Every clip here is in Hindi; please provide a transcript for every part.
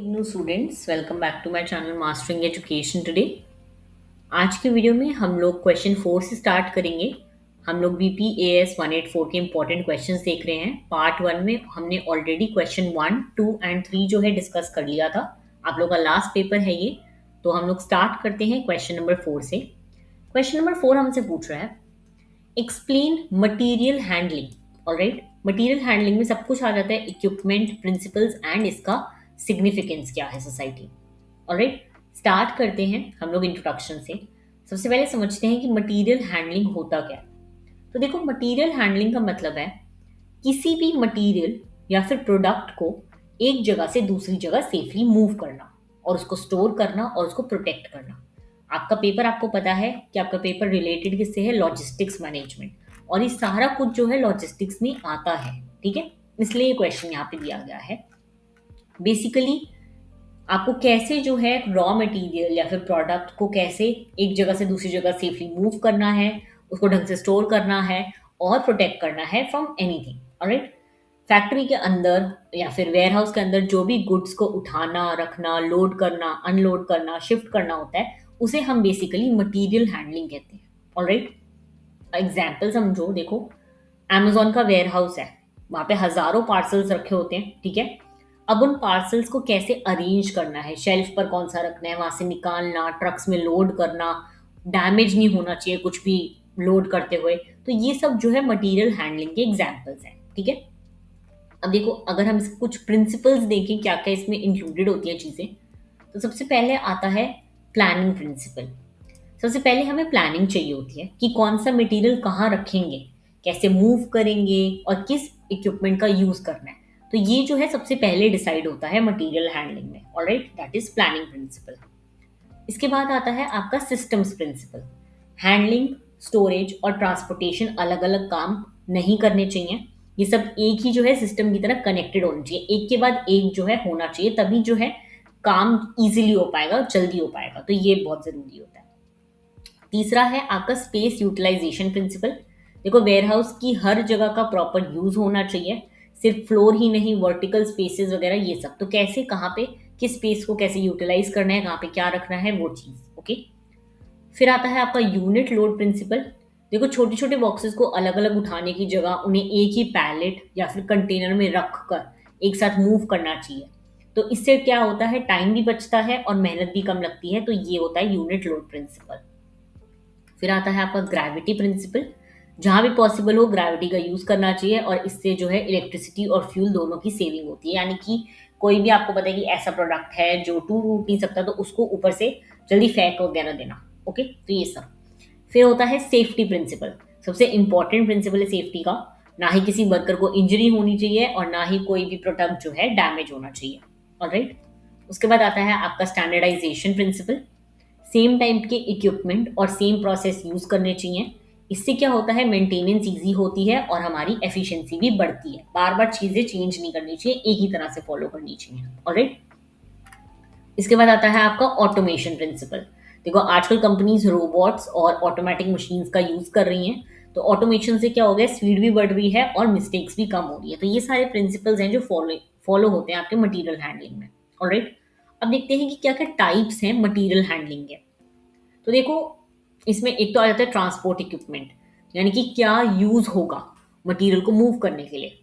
New students, welcome back to my channel Mastering Education today। आज के वीडियो में हम लोग क्वेश्चन 4 से स्टार्ट करेंगे। हम लोग BPAS 184 के इम्पोर्टेंट क्वेश्चंस देख रहे हैं। पार्ट 1 में हमने ऑलरेडी क्वेश्चन 1, 2 एंड 3 जो है डिस्कस कर लिया था। आप लोग का लास्ट पेपर है ये, तो हम लोग स्टार्ट करते हैं क्वेश्चन नंबर 4 से। क्वेश्चन नंबर 4 हमसे पूछ रहा है, explain material handling. Alright, material handling में सब कुछ आ जाता है, इक्विपमेंट, प्रिंसिपल्स एंड इसका सिग्निफिकेंस क्या है सोसाइटी। ऑलराइट, स्टार्ट करते हैं हम लोग इंट्रोडक्शन से। सबसे पहले समझते हैं कि मटीरियल हैंडलिंग होता क्या है। तो देखो, मटीरियल हैंडलिंग का मतलब है किसी भी मटीरियल या फिर प्रोडक्ट को एक जगह से दूसरी जगह सेफली मूव करना और उसको स्टोर करना और उसको प्रोटेक्ट करना। आपका पेपर, आपको पता है कि आपका पेपर रिलेटेड किससे है, लॉजिस्टिक्स मैनेजमेंट, और ये सारा कुछ जो है लॉजिस्टिक्स में आता है। ठीक है, इसलिए ये क्वेश्चन यहाँ पे दिया गया है। बेसिकली आपको कैसे जो है रॉ मटेरियल या फिर प्रोडक्ट को कैसे एक जगह से दूसरी जगह सेफली मूव करना है, उसको ढंग से स्टोर करना है और प्रोटेक्ट करना है फ्रॉम एनीथिंग। ऑलराइट, फैक्ट्री के अंदर या फिर वेयर हाउस के अंदर जो भी गुड्स को उठाना, रखना, लोड करना, अनलोड करना, शिफ्ट करना होता है, उसे हम बेसिकली मटेरियल हैंडलिंग कहते हैं। ऑलराइट, एग्जाम्पल समझो। देखो, अमेजोन का वेयर हाउस है, वहां पे हजारों पार्सल्स रखे होते हैं। ठीक है, अब उन पार्सल्स को कैसे अरेंज करना है, शेल्फ पर कौन सा रखना है, वहां से निकालना, ट्रक्स में लोड करना, डैमेज नहीं होना चाहिए कुछ भी लोड करते हुए, तो ये सब जो है मटेरियल हैंडलिंग के एग्जाम्पल्स हैं। ठीक है, अब देखो, अगर हम कुछ प्रिंसिपल्स देखें क्या क्या इसमें इंक्लूडेड होती है चीजें, तो सबसे पहले आता है प्लानिंग प्रिंसिपल। सबसे पहले हमें प्लानिंग चाहिए होती है कि कौन सा मटेरियल कहाँ रखेंगे, कैसे मूव करेंगे और किस इक्विपमेंट का यूज करना है। तो ये जो है सबसे पहले डिसाइड होता है मटेरियल हैंडलिंग में। Alright, that is planning principle. इसके बाद आता है आपका सिस्टम्स प्रिंसिपल। हैंडलिंग, स्टोरेज और ट्रांसपोर्टेशन अलग अलग काम नहीं करने चाहिए। ये सब एक ही जो है सिस्टम की तरह कनेक्टेड होना चाहिए, एक के बाद एक जो है होना चाहिए, तभी जो है काम इजीली हो पाएगा, जल्दी हो पाएगा। तो ये बहुत जरूरी होता है। तीसरा है आपका स्पेस यूटिलाइजेशन प्रिंसिपल। देखो, वेयरहाउस की हर जगह का प्रॉपर यूज होना चाहिए, सिर्फ फ्लोर ही नहीं, वर्टिकल स्पेसेस वगैरह ये सब। तो कैसे, कहाँ पे किस स्पेस को कैसे यूटिलाइज करना है, कहाँ पे क्या रखना है, वो चीज। ओके, फिर आता है आपका यूनिट लोड प्रिंसिपल। देखो, छोटे छोटे बॉक्सेस को अलग अलग उठाने की जगह उन्हें एक ही पैलेट या फिर कंटेनर में रख कर एक साथ मूव करना चाहिए। तो इससे क्या होता है, टाइम भी बचता है और मेहनत भी कम लगती है। तो ये होता है यूनिट लोड प्रिंसिपल। फिर आता है आपका ग्रेविटी प्रिंसिपल। जहां भी पॉसिबल हो ग्रेविटी का यूज करना चाहिए, और इससे जो है इलेक्ट्रिसिटी और फ्यूल दोनों की सेविंग होती है। यानी कि कोई भी आपको पता है कि ऐसा प्रोडक्ट है जो टूट नहीं सकता, तो उसको ऊपर से जल्दी फेंक वगैरह देना। ओके, तो ये सब। फिर होता है सेफ्टी प्रिंसिपल। सबसे इंपॉर्टेंट प्रिंसिपल है सेफ्टी का। ना ही किसी वर्कर को इंजरी होनी चाहिए और ना ही कोई भी प्रोडक्ट जो है डैमेज होना चाहिए। ऑलराइट, उसके बाद आता है आपका स्टैंडर्डाइजेशन प्रिंसिपल। सेम टाइप के इक्विपमेंट और सेम प्रोसेस यूज करने चाहिए। इससे क्या होता है, मेंटेनेंस इजी होती है और हमारी एफिशिएंसी भी बढ़ती है। बार बार चीजें चेंज नहीं करनी चाहिए, एक ही तरह से फॉलो करनी चाहिए। ऑलराइट, इसके बाद आता है आपका ऑटोमेशन प्रिंसिपल। देखो, आजकल कंपनीज रोबोट्स और ऑटोमेटिक मशीन्स का यूज कर रही हैं। तो ऑटोमेशन से क्या हो गया, स्पीड भी बढ़ रही है और मिस्टेक्स भी कम हो रही है। तो ये सारे प्रिंसिपल्स हैं जो फॉलो होते हैं आपके मटीरियल हैंडलिंग में। ऑलराइट, अब देखते हैं कि क्या क्या टाइप्स हैं मटीरियल हैंडलिंग के। तो देखो, इसमें एक तो आ जाता है ट्रांसपोर्ट इक्विपमेंट, यानी कि क्या यूज होगा मटेरियल को मूव करने के लिए।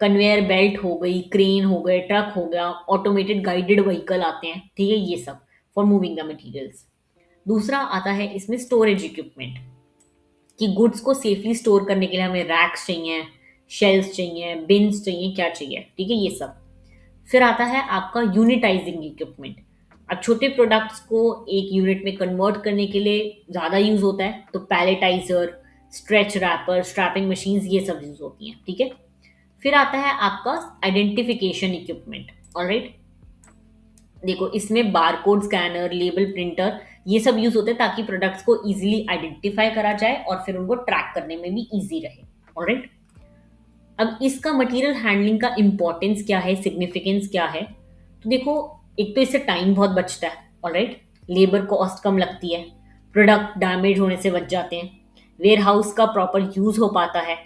कन्वेयर बेल्ट हो गई, क्रेन हो गए, ट्रक हो गया, ऑटोमेटेड गाइडेड व्हीकल आते हैं। ठीक है, ये सब फॉर मूविंग द मटेरियल्स। दूसरा आता है इसमें स्टोरेज इक्विपमेंट, कि गुड्स को सेफली स्टोर करने के लिए हमें रैक्स चाहिए, शेल्स चाहिए, बिन्स चाहिए, क्या चाहिए। ठीक है, ये सब। फिर आता है आपका यूनिटाइजिंग इक्विपमेंट। अब छोटे प्रोडक्ट्स को एक यूनिट में कन्वर्ट करने के लिए ज़्यादा यूज होता है, तो पैलेटाइजर, स्ट्रेच रैपर, स्ट्रैपिंग मशीन्स, ये सब यूज होती हैं। ठीक है, फिर आता है आपका आइडेंटिफिकेशन इक्विपमेंट। ऑलराइट, देखो, इसमें बारकोड स्कैनर, लेबल प्रिंटर, ये सब यूज होते हैं ताकि प्रोडक्ट्स को इजीली आइडेंटिफाई करा जाए और फिर उनको ट्रैक करने में भी इजी रहे। ऑलराइट, अब इसका मटेरियल हैंडलिंग का इंपॉर्टेंस क्या है, सिग्निफिकेंस क्या है। तो देखो, एक तो इससे टाइम बहुत बचता है। ऑलराइट, लेबर कॉस्ट कम लगती है, प्रोडक्ट डैमेज होने से बच जाते हैं, वेयर हाउस का प्रॉपर यूज हो पाता है,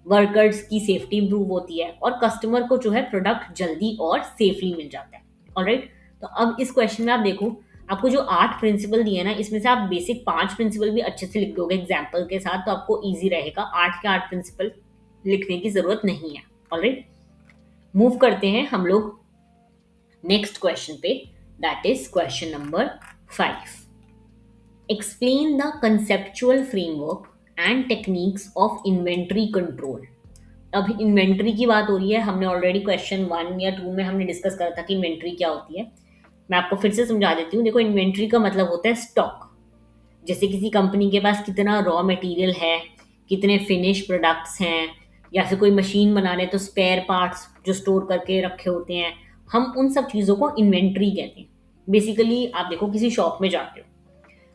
वर्कर्स की सेफ्टी इंप्रूव होती है और कस्टमर को जो है प्रोडक्ट जल्दी और सेफली मिल जाता है। ऑलराइट। तो अब इस क्वेश्चन में आप देखो, आपको जो 8 प्रिंसिपल दिए ना, इसमें से आप बेसिक 5 प्रिंसिपल भी अच्छे से लिख दोगे एग्जाम्पल के साथ, तो आपको ईजी रहेगा। 8 के 8 प्रिंसिपल लिखने की जरूरत नहीं है। ऑलराइट, मूव करते हैं हम लोग नेक्स्ट क्वेश्चन पे, that is question number 5। Explain the conceptual framework and techniques of inventory control. अब इन्वेंट्री की बात हो रही है, हमने ऑलरेडी क्वेश्चन 1 या 2 में हमने डिस्कस करा था कि इन्वेंट्री क्या होती है। मैं आपको फिर से समझा देती हूँ। देखो, इन्वेंट्री का मतलब होता है स्टॉक। जैसे किसी कंपनी के पास कितना रॉ मटेरियल है, कितने फिनिश प्रोडक्ट्स हैं, या फिर कोई मशीन बना रहे तो स्पेयर पार्ट्स जो स्टोर करके रखे होते हैं, हम उन सब चीज़ों को इन्वेंट्री कहते हैं। बेसिकली आप देखो, किसी शॉप में जाते हो,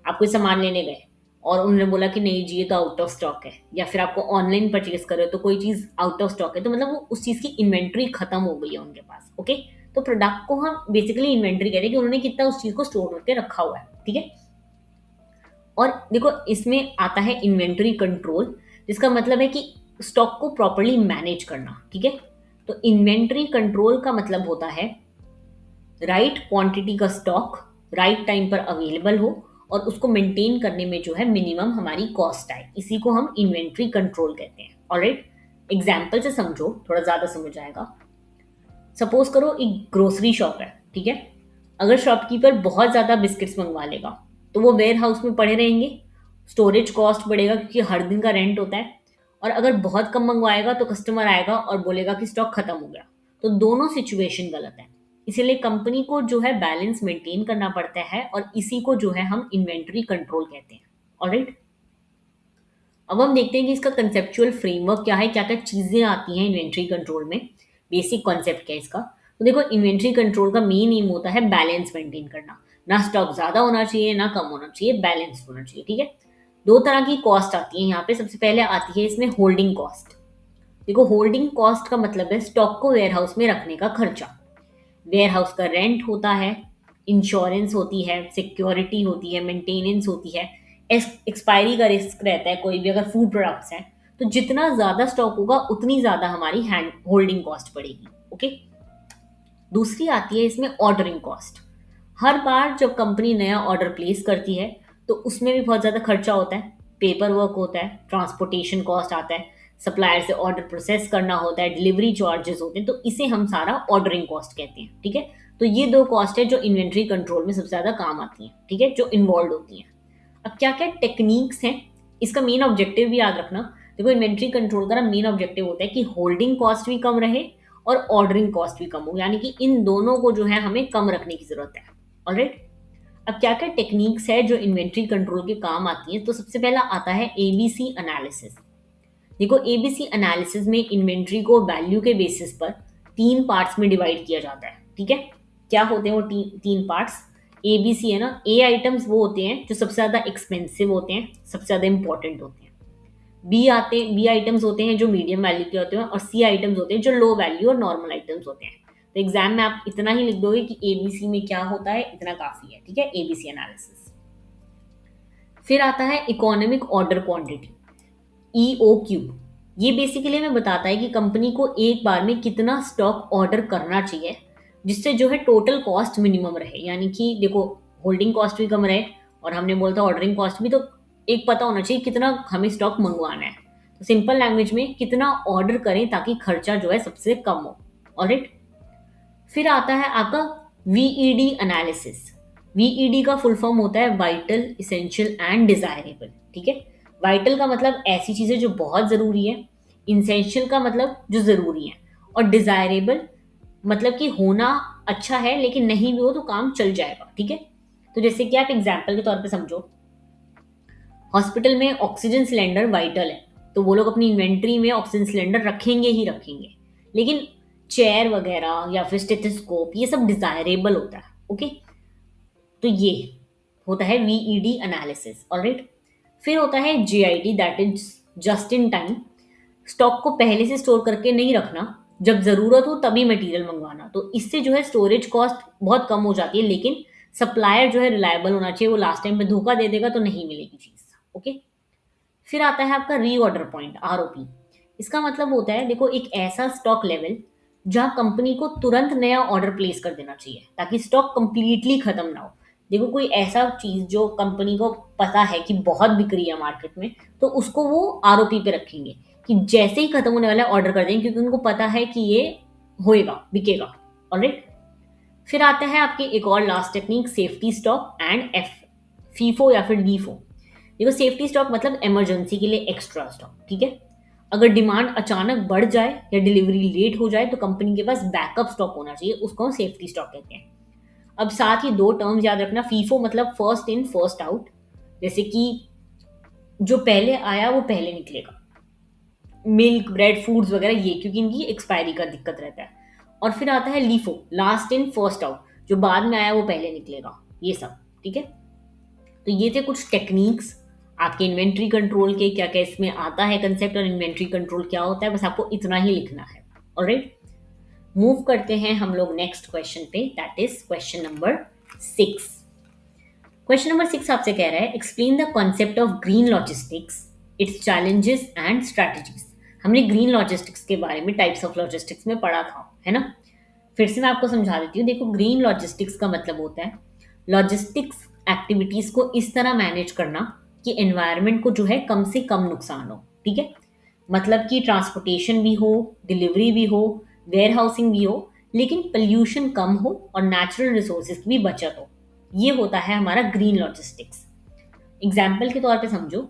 आप कोई सामान लेने गए और उन्होंने बोला कि नहीं जी ये तो आउट ऑफ स्टॉक है, या फिर आपको ऑनलाइन परचेज कर रहे हो तो कोई चीज़ आउट ऑफ स्टॉक है, तो मतलब वो उस चीज़ की इन्वेंट्री खत्म हो गई है उनके पास। ओके, तो प्रोडक्ट को हम बेसिकली इन्वेंट्री कहते हैं कि उन्होंने कितना उस चीज़ को स्टोर करके रखा हुआ है। ठीक है, और देखो इसमें आता है इन्वेंट्री कंट्रोल, जिसका मतलब है कि स्टॉक को प्रॉपरली मैनेज करना। ठीक है, तो इन्वेंट्री कंट्रोल का मतलब होता है राइट क्वांटिटी का स्टॉक राइट टाइम पर अवेलेबल हो और उसको मेंटेन करने में जो है मिनिमम हमारी कॉस्ट आए, इसी को हम इन्वेंट्री कंट्रोल कहते हैं। ऑलराइट, एग्जाम्पल से समझो, थोड़ा ज्यादा समझ आएगा। सपोज करो एक ग्रोसरी शॉप है। ठीक है, अगर शॉपकीपर बहुत ज़्यादा बिस्किट्स मंगवा लेगा तो वो वेयर हाउस में पड़े रहेंगे, स्टोरेज कॉस्ट बढ़ेगा क्योंकि हर दिन का रेंट होता है। और अगर बहुत कम मंगवाएगा तो कस्टमर आएगा और बोलेगा कि स्टॉक खत्म हो गया। तो दोनों सिचुएशन गलत है, इसीलिए कंपनी को जो है बैलेंस मेंटेन करना पड़ता है और इसी को जो है हम इन्वेंट्री कंट्रोल कहते हैं। ऑलराइट, अब हम देखते हैं कि इसका कंसेप्चुअल फ्रेमवर्क क्या है, क्या क्या चीज़ें आती हैं इन्वेंट्री कंट्रोल में, बेसिक कॉन्सेप्ट क्या है इसका। तो देखो, इन्वेंट्री कंट्रोल का मेन एम होता है बैलेंस मेंटेन करना, ना स्टॉक ज़्यादा होना चाहिए ना कम होना चाहिए, बैलेंस होना चाहिए। ठीक है, दो तरह की कॉस्ट आती है यहाँ पे। सबसे पहले आती है इसमें होल्डिंग कॉस्ट। देखो, होल्डिंग कॉस्ट का मतलब है स्टॉक को वेयर हाउस में रखने का खर्चा। वेयर हाउस का रेंट होता है, इंश्योरेंस होती है, सिक्योरिटी होती है, मेंटेनेंस होती है, एक्सपायरी का रिस्क रहता है कोई भी, अगर फूड प्रोडक्ट्स हैं तो जितना ज़्यादा स्टॉक होगा उतनी ज़्यादा हमारी हैंड होल्डिंग कॉस्ट पड़ेगी। ओके, दूसरी आती है इसमें ऑर्डरिंग कॉस्ट। हर बार जब कंपनी नया ऑर्डर प्लेस करती है तो उसमें भी बहुत ज़्यादा खर्चा होता है, पेपर वर्क होता है, ट्रांसपोर्टेशन कॉस्ट आता है, सप्लायर से ऑर्डर प्रोसेस करना होता है, डिलीवरी चार्जेस होते हैं, तो इसे हम सारा ऑर्डरिंग कॉस्ट कहते हैं। ठीक है, तो ये दो कॉस्ट है जो इन्वेंट्री कंट्रोल में सबसे ज़्यादा काम आती हैं। ठीक है, जो इन्वॉल्व होती हैं। अब क्या क्या टेक्निक्स हैं, इसका मेन ऑब्जेक्टिव भी याद रखना। देखो, इन्वेंट्री कंट्रोल का मेन ऑब्जेक्टिव होता है कि होल्डिंग कॉस्ट भी कम रहे और ऑर्डरिंग कॉस्ट भी कम हो, यानी कि इन दोनों को जो है हमें कम रखने की जरूरत है। ऑलराइट, अब क्या क्या टेक्निक्स है जो इन्वेंट्री कंट्रोल के काम आती हैं। तो सबसे पहला आता है एबीसी एनालिसिस। देखो, एबीसी एनालिसिस में इन्वेंट्री को वैल्यू के बेसिस पर 3 पार्ट्स में डिवाइड किया जाता है। ठीक है, क्या होते हैं वो तीन पार्ट्स? एबीसी है ना, ए आइटम्स वो होते हैं जो सबसे ज़्यादा एक्सपेंसिव होते हैं, सबसे ज़्यादा इंपॉर्टेंट होते हैं। बी आइटम्स होते हैं जो मीडियम वैल्यू के होते हैं, और सी आइटम्स होते हैं जो लो वैल्यू और नॉर्मल आइटम्स होते हैं। तो एग्जाम में आप इतना ही लिख दोगे कि एबीसी में क्या होता है, इतना काफ़ी है। ठीक है, एबीसी एनालिसिस। फिर आता है इकोनॉमिक ऑर्डर क्वांटिटी, EOQ। ये बेसिकली हमें बताता है कि कंपनी को एक बार में कितना स्टॉक ऑर्डर करना चाहिए जिससे जो है टोटल कॉस्ट मिनिमम रहे। यानी कि देखो, होल्डिंग कॉस्ट भी कम रहे और हमने बोला था ऑर्डरिंग कॉस्ट भी, तो एक पता होना चाहिए कितना हमें स्टॉक मंगवाना है। तो सिंपल लैंग्वेज में कितना ऑर्डर करें ताकि खर्चा जो है सबसे कम हो। ऑलराइट, फिर आता है आपका VED एनालिसिस। VED का फुल फॉर्म होता है वाइटल, इसेंशियल एंड डिजायरेबल। ठीक है, वाइटल का मतलब ऐसी चीजें जो बहुत जरूरी है, इसेंशियल का मतलब जो जरूरी है, और डिजायरेबल मतलब कि होना अच्छा है लेकिन नहीं भी हो तो काम चल जाएगा। ठीक है, तो जैसे कि आप एग्जाम्पल के तौर पे समझो, हॉस्पिटल में ऑक्सीजन सिलेंडर वाइटल है तो वो लोग अपनी इन्वेंट्री में ऑक्सीजन सिलेंडर रखेंगे ही रखेंगे, लेकिन चेयर वगैरह या फिर स्टेथोस्कोप ये सब डिजायरेबल होता है। ओके, तो ये होता है VED एनालिसिस। ऑलराइट, फिर होता है JIT, that is just in time. Stock को पहले से स्टोर करके नहीं रखना, जब जरूरत हो तभी मटेरियल मंगवाना। तो इससे जो है स्टोरेज कॉस्ट बहुत कम हो जाती है, लेकिन सप्लायर जो है रिलायबल होना चाहिए, वो लास्ट टाइम में धोखा दे देगा तो नहीं मिलेगी चीज। ओके, फिर आता है आपका रीऑर्डर पॉइंट, ROP। इसका मतलब होता है, देखो, एक ऐसा स्टॉक लेवल जहाँ कंपनी को तुरंत नया ऑर्डर प्लेस कर देना चाहिए ताकि स्टॉक कंप्लीटली खत्म ना हो। देखो कोई ऐसा चीज जो कंपनी को पता है कि बहुत बिक रही है मार्केट में, तो उसको वो आरओपी पे रखेंगे कि जैसे ही खत्म होने वाला है ऑर्डर कर देंगे, क्योंकि उनको पता है कि ये होएगा, बिकेगा। ऑलराइट। फिर आता है आपकी एक और last technique, safety stock and F FIFO या फिर लीफो। देखो सेफ्टी स्टॉक मतलब इमरजेंसी के लिए एक्स्ट्रा स्टॉक, ठीक है। अगर डिमांड अचानक बढ़ जाए या डिलीवरी लेट हो जाए तो कंपनी के पास बैकअप स्टॉक होना चाहिए, उसको हम सेफ्टी स्टॉक कहते हैं। अब साथ ही दो टर्म्स याद रखना, फीफो मतलब फर्स्ट इन फर्स्ट आउट, जैसे कि जो पहले आया वो पहले निकलेगा, मिल्क ब्रेड फूड्स वगैरह ये, क्योंकि इनकी एक्सपायरी का दिक्कत रहता है। और फिर आता है LIFO, last in first out, जो बाद में आया वो पहले निकलेगा, ये सब, ठीक है। तो ये थे कुछ टेक्निक्स आपके इन्वेंट्री कंट्रोल के, क्या क्या इसमें आता है कंसेप्ट और इन्वेंट्री कंट्रोल क्या होता है, बस आपको इतना ही लिखना है। ऑलराइट, मूव करते हैं हम लोग नेक्स्ट क्वेश्चन पे, that is question number 6। Question number 6 आपसे कह रहा है, explain the concept of green logistics, it's challenges and strategies. हमने ग्रीन लॉजिस्टिक्स के बारे में टाइप्स ऑफ लॉजिस्टिक्स में पढ़ा था, है ना। फिर से मैं आपको समझा देती हूँ। देखो ग्रीन लॉजिस्टिक्स का मतलब होता है लॉजिस्टिक्स एक्टिविटीज को इस तरह मैनेज करना कि एनवायरनमेंट को जो है कम से कम नुकसान हो, ठीक है। मतलब कि ट्रांसपोर्टेशन भी हो, डिलीवरी भी हो, वेयर हाउसिंग भी हो, लेकिन पोल्यूशन कम हो और नेचुरल रिसोर्सेज की भी बचत हो। ये होता है हमारा ग्रीन लॉजिस्टिक्स। एग्जाम्पल के तौर पे समझो,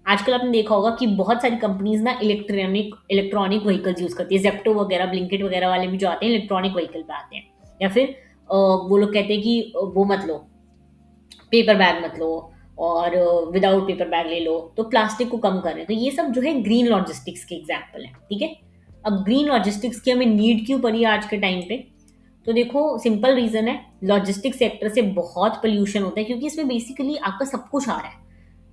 आजकल आपने देखा होगा कि बहुत सारी कंपनीज ना इलेक्ट्रॉनिक व्हीकल्स यूज करती है। जेप्टो वगैरह, ब्लिंकिट वगैरह वाले भी जो आते हैं इलेक्ट्रॉनिक व्हीकल पे आते हैं। या फिर वो लोग कहते हैं कि वो मत लो, पेपर बैग मत लो, और विदाउट पेपर बैग ले लो, तो प्लास्टिक को कम करें। तो ये सब जो है ग्रीन लॉजिस्टिक्स के एग्जाम्पल है, ठीक है। अब ग्रीन लॉजिस्टिक्स की हमें नीड क्यों पड़ी आज के टाइम पे? तो देखो सिंपल रीजन है, लॉजिस्टिक सेक्टर से बहुत पोल्यूशन होता है, क्योंकि इसमें बेसिकली आपका सब कुछ आ रहा है,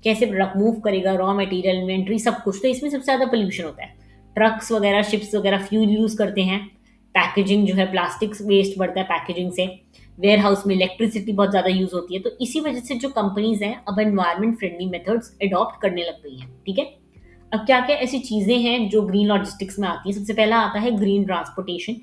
कैसे प्रोडक्ट मूव करेगा, रॉ मटेरियल, इन्वेंट्री, सब कुछ। तो इसमें सबसे ज़्यादा पोल्यूशन होता है। ट्रक्स वगैरह, शिप्स वगैरह फ्यूल यूज़ करते हैं, पैकेजिंग जो है, प्लास्टिक वेस्ट बढ़ता है पैकेजिंग से, वेयर हाउस में इलेक्ट्रिसिटी बहुत ज़्यादा यूज़ होती है। तो इसी वजह से जो कंपनीज हैं अब एनवायरमेंट फ्रेंडली मेथड्स अडॉप्ट करने लग गई हैं, ठीक है। अब क्या क्या ऐसी चीज़ें हैं जो ग्रीन लॉजिस्टिक्स में आती हैं? सबसे पहला आता है ग्रीन ट्रांसपोर्टेशन।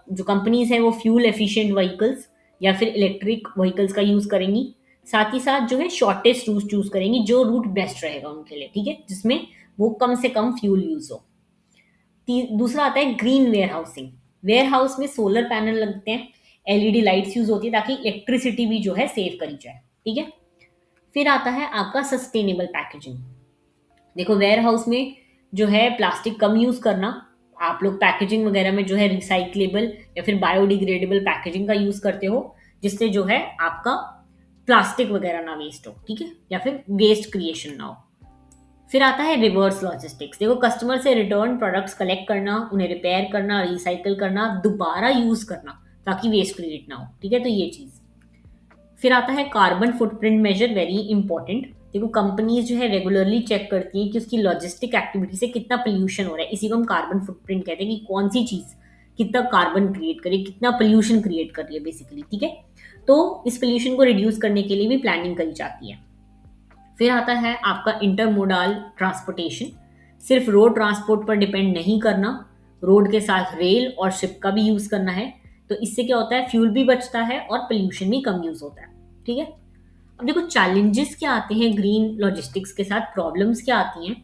जो कंपनीज हैं वो फ्यूल एफिशिएंट व्हीकल्स या फिर इलेक्ट्रिक व्हीकल्स का यूज़ करेंगी। साथ ही साथ जो है शॉर्टेस्ट रूट चूज करेंगी, जो रूट बेस्ट रहेगा उनके लिए, ठीक है, जिसमें वो कम से कम फ्यूल यूज हो। दूसरा आता है green warehousing. Warehouse में सोलर पैनल लगते हैं, एलईडी लाइट्स यूज होती है ताकि इलेक्ट्रिसिटी भी जो है सेव करी जाए, ठीक है। फिर आता है आपका सस्टेनेबल पैकेजिंग। देखो वेयर हाउस में जो है प्लास्टिक कम यूज करना, आप लोग पैकेजिंग वगैरह में जो है रिसाइक्लेबल या फिर बायोडिग्रेडेबल पैकेजिंग का यूज करते हो, जिससे जो है आपका प्लास्टिक वगैरह ना वेस्ट हो, ठीक है, या फिर वेस्ट क्रिएशन ना हो। फिर आता है रिवर्स लॉजिस्टिक्स। देखो कस्टमर से रिटर्न प्रोडक्ट्स कलेक्ट करना, उन्हें रिपेयर करना, रिसाइकल करना, दोबारा यूज करना ताकि वेस्ट क्रिएट ना हो, ठीक है, तो ये चीज। फिर आता है carbon footprint measure, very important. देखो कंपनीज जो है रेगुलरली चेक करती हैं कि उसकी लॉजिस्टिक एक्टिविटी से कितना पोल्यूशन हो रहा है। इसी को हम कार्बन फुटप्रिंट कहते हैं कि कौन सी चीज कितना कार्बन क्रिएट करे, कितना पोल्यूशन क्रिएट कर रही है बेसिकली, ठीक है। तो इस पोल्यूशन को रिड्यूस करने के लिए भी प्लानिंग करी जाती है। फिर आता है आपका इंटरमोडाल ट्रांसपोर्टेशन। सिर्फ रोड ट्रांसपोर्ट पर डिपेंड नहीं करना, रोड के साथ रेल और शिप का भी यूज करना है। तो इससे क्या होता है, फ्यूल भी बचता है और पोल्यूशन भी कम यूज होता है, ठीक है। अब देखो चैलेंजेस क्या आते हैं ग्रीन लॉजिस्टिक्स के साथ, प्रॉब्लम्स क्या आती हैं।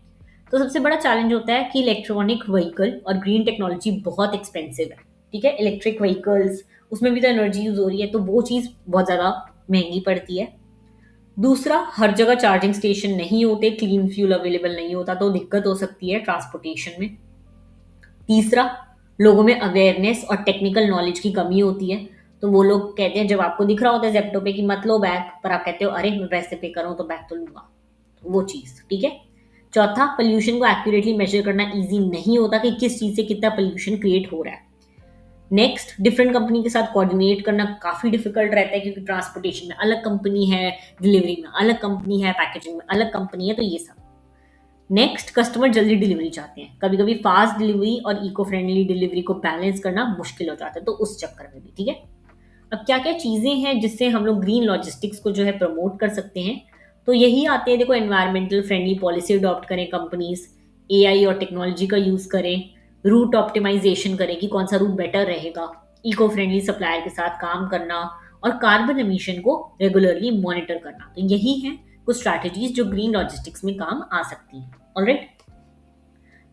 तो सबसे बड़ा चैलेंज होता है कि इलेक्ट्रॉनिक व्हीकल और ग्रीन टेक्नोलॉजी बहुत एक्सपेंसिव है, ठीक है। इलेक्ट्रिक व्हीकल्स, उसमें भी तो एनर्जी यूज हो रही है, तो वो चीज़ बहुत ज़्यादा महंगी पड़ती है। दूसरा, हर जगह चार्जिंग स्टेशन नहीं होते, क्लीन फ्यूल अवेलेबल नहीं होता, तो दिक्कत हो सकती है ट्रांसपोर्टेशन में। तीसरा, लोगों में अवेयरनेस और टेक्निकल नॉलेज की कमी होती है। तो वो लोग कहते हैं, जब आपको दिख रहा होता है जेप्टो पे कि मत लो बैग, पर आप कहते हो अरे मैं पैसे पे कर रहा हूँ तो बैग तो लूंगा, तो वो चीज़, ठीक है। चौथा, पोल्यूशन को एक्यूरेटली मेजर करना इजी नहीं होता कि किस चीज़ से कितना पोल्यूशन क्रिएट हो रहा है। नेक्स्ट, डिफरेंट कंपनी के साथ कोऑर्डिनेट करना काफ़ी डिफिकल्ट रहता है, क्योंकि ट्रांसपोर्टेशन में अलग कंपनी है, डिलीवरी में अलग कंपनी है, पैकेजिंग में अलग कंपनी है, तो ये सब। नेक्स्ट, कस्टमर जल्दी डिलीवरी चाहते हैं, कभी कभी फास्ट डिलीवरी और इको फ्रेंडली डिलीवरी को बैलेंस करना मुश्किल हो जाता है, तो उस चक्कर में भी, ठीक है। अब क्या क्या चीज़ें हैं जिससे हम लोग ग्रीन लॉजिस्टिक्स को जो है प्रमोट कर सकते हैं? तो यही आते हैं, देखो एनवायरमेंटल फ्रेंडली पॉलिसी अडॉप्ट करें कंपनीज, एआई और टेक्नोलॉजी का यूज़ करें, रूट ऑप्टिमाइजेशन करें कि कौन सा रूट बेटर रहेगा, इको फ्रेंडली सप्लायर के साथ काम करना और कार्बन एमिशन को रेगुलरली मॉनिटर करना। तो यही है कुछ स्ट्रैटेजीज जो ग्रीन लॉजिस्टिक्स में काम आ सकती हैं। ऑलराइट,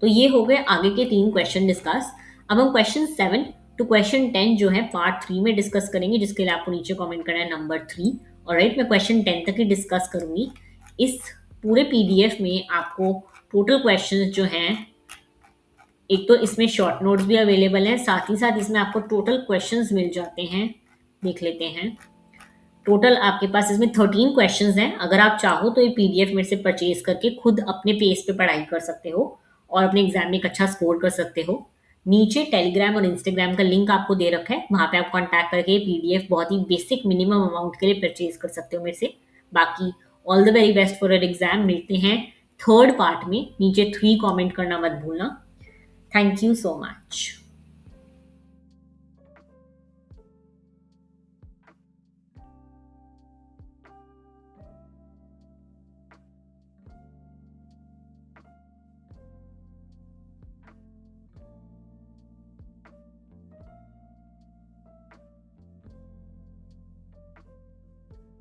तो ये हो गए आगे के 3 क्वेश्चन डिस्कस। अब हम क्वेश्चन 7 टू क्वेश्चन 10 जो है पार्ट 3 में डिस्कस करेंगे, जिसके लिए आपको नीचे कमेंट करना है नंबर 3। ऑलराइट, मैं क्वेश्चन 10 तक ही डिस्कस करूंगी। इस पूरे पीडीएफ में आपको टोटल क्वेश्चंस जो हैं, एक तो इसमें शॉर्ट नोट्स भी अवेलेबल हैं, साथ ही साथ इसमें आपको टोटल क्वेश्चंस मिल जाते हैं। देख लेते हैं, टोटल आपके पास इसमें 13 क्वेश्चंस हैं। अगर आप चाहो तो ये पीडीएफ मेरे से परचेज करके खुद अपने पेज पे पढ़ाई कर सकते हो और अपने एग्जाम में एक अच्छा स्कोर कर सकते हो। नीचे टेलीग्राम और इंस्टाग्राम का लिंक आपको दे रखा है, वहां पे आप कांटेक्ट करके पीडीएफ बहुत ही बेसिक मिनिमम अमाउंट के लिए परचेज कर सकते हो मेरे से। बाकी all the very best for your exam. मिलते हैं थर्ड पार्ट में। नीचे 3 कमेंट करना मत भूलना। Thank you so much.